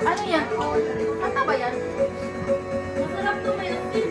Ano yan? Kata ba yan? Masarap to, may asin.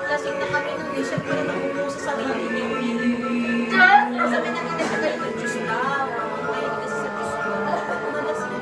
Lasing na kami ng isip ko na nakukuha sa sarili niyo. Sabi na kita sa ganito, Diyos daw. Kaya hindi kasi sa Diyos ko. Malasing.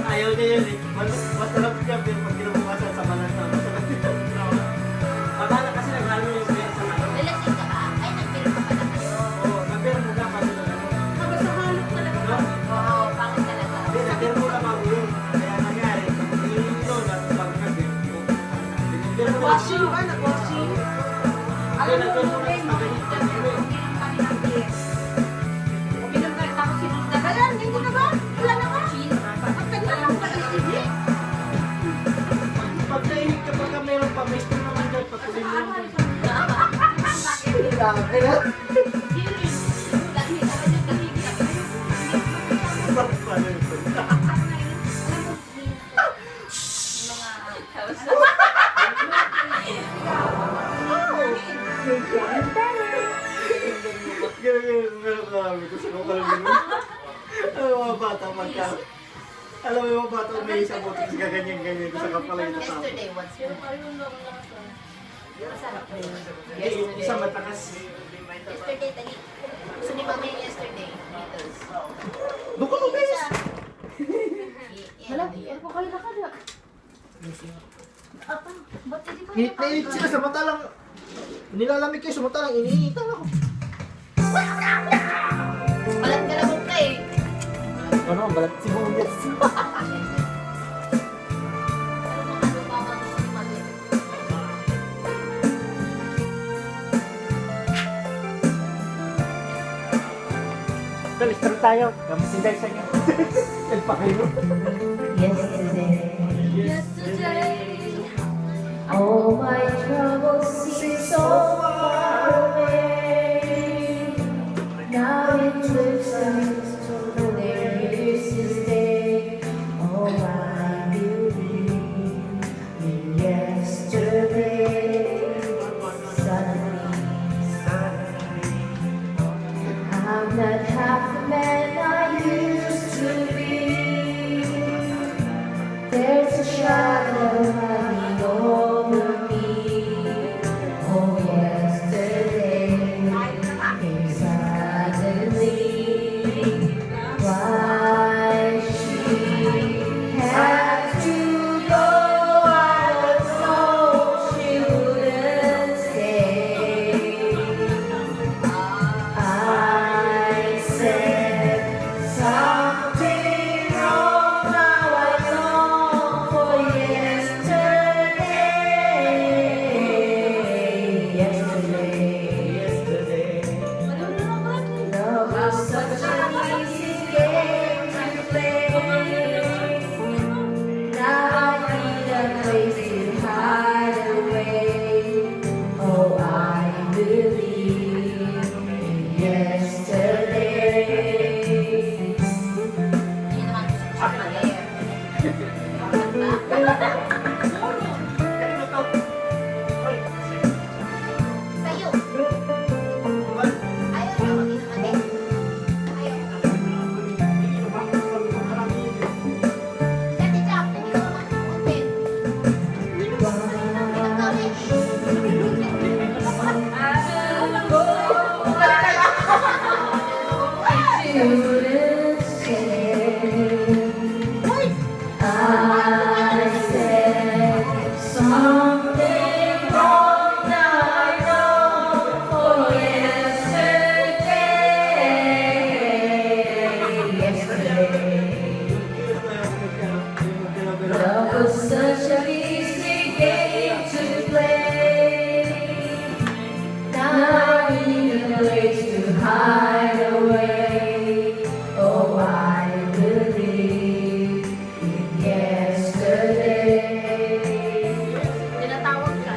Ayaw niya yun eh. Masarap siya pero pag kinabukasan sa balat na. Pagkala kasi naghalo yung kaya sa ano. Nalasing ka ba? Ay, nagpiro ka pala kayo. Oo, nagpero mo ka kasi na ano. Hanggang sa halok talaga. Oo, pangit talaga. Hindi, nagpero mo ka magulo. Kaya nangyari, nililito na pag nagpero. Nag-washing ba? Nag-washing? Alam mo, nagpero mo okay, na no? Uminom ka, tapos sinunod na. Hindi na ba? Wala na ba? Pagkanya lang sa isip. Pag nainig ka pagka mayroon pa, may spoon naman dyan, patuloy mo lang. sabi ko sa kapal ganun. Alam mo mga bata pagka... Alam mo yung mga bata may isang buto kasi kaganyan-ganyan ko sa kapal yung tatapos. Yesterday, what's your masarap na yun. Hindi, isa matakas. Yesterday, tali. Gusto ni mama yung yesterday. Beatles. Doon ka mo, guys! Hala, ano ko kayo nakala? Apa? Ba't hindi pa Init na init sila sa mata lang. Nilalamig kayo sa mata lang, iniinitan ako. Balat ka lang ka eh. Ano, balat sibuyas. Dali, start tayo. Gamitin tayo sa inyo. Nagpakayo. Yesterday. All my troubles seem so far away. Now it looks like there is this day. Oh, I believe in yesterday. Suddenly, I'm not half the man I used to be. There's a shadow hanging over me. Oh, yesterday came suddenly. Why she had to go, I don't know. She wouldn't stay. I said something wrong. Now I long for yesterday. Yesterday. Love was such an easy game to play. Now I need a place to hide away. Oh, I believe in yesterday. Sa'yo. Ayaw na mag-inamate. Ayaw. Dati Jack, hindi ka naman open. Shouldn't say I said something wrong. Now I know for yesterday. Love was such an easy game to play. Now I need a place to hide away. Oh, I believe in yesterday. Tinatawag ka.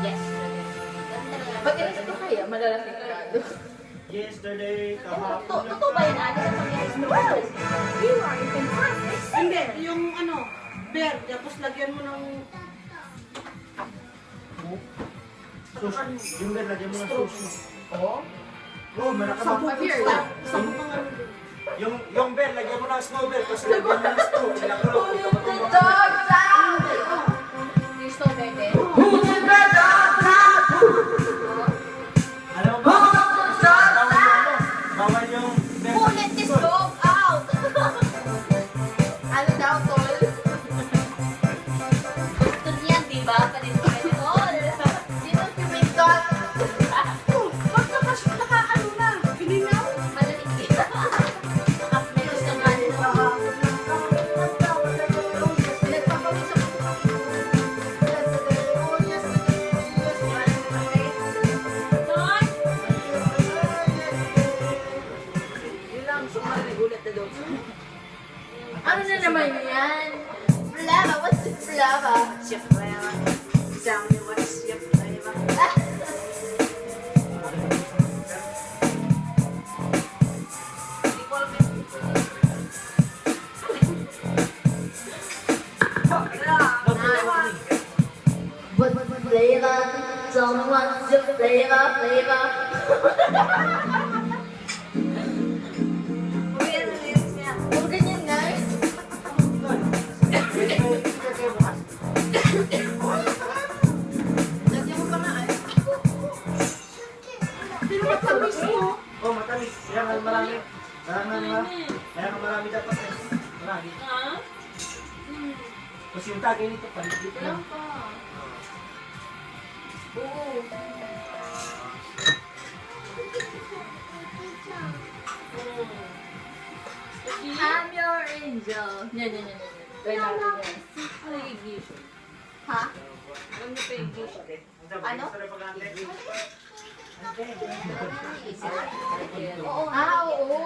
Yesterday. Pag ito kaya, malalapit ka. Yesterday, kahapon. Totoo ba yun? Ate na pag-yesterday? You are fantastic. Hindi, yung ano, bear, tapos lagyan mo ng Yung bear, lagyan mo ng sauce. Oo. Oo, malaka sabog ba? Here. sabog ng ano. Yung bear, lagyan mo ng snow bear. Tapos lagyan mo ng stew. Sinakulog. Dog's out! Yung strawberry din. Alam mo ba? Bawal yung bear. Who let this dog out? Ano daw, tol? Gusto niyan, di ba? Kanina kayo, tol. Sino si Big Dog? Naka-ano na, pininaw. Malalig kita. Meron sa kanila. Nagpapawis ako. Yun lang, sumali, nagulat na daw. Ano na naman yan? Flava, what's the flava? Chef Flava. Tell me what's your flavor. What flavor? tell me what's your flavor, flavor. Uwi ang lyrics niya. Puro ganyan, guys. Lagyan mo pa nga eh. Pero matamis mo. Oh, matamis. Kaya nga marami. Kaya nga marami dapat eh. Marami. Ha? Tapos yung tagay nito, palit-lit Wala lang. pa. Oo. I'm your angel. Yan, yan, yan. Try natin yan. Ano yung English? Ha? Alam niyo pa yung English? Ano? Oo. Ah, oo.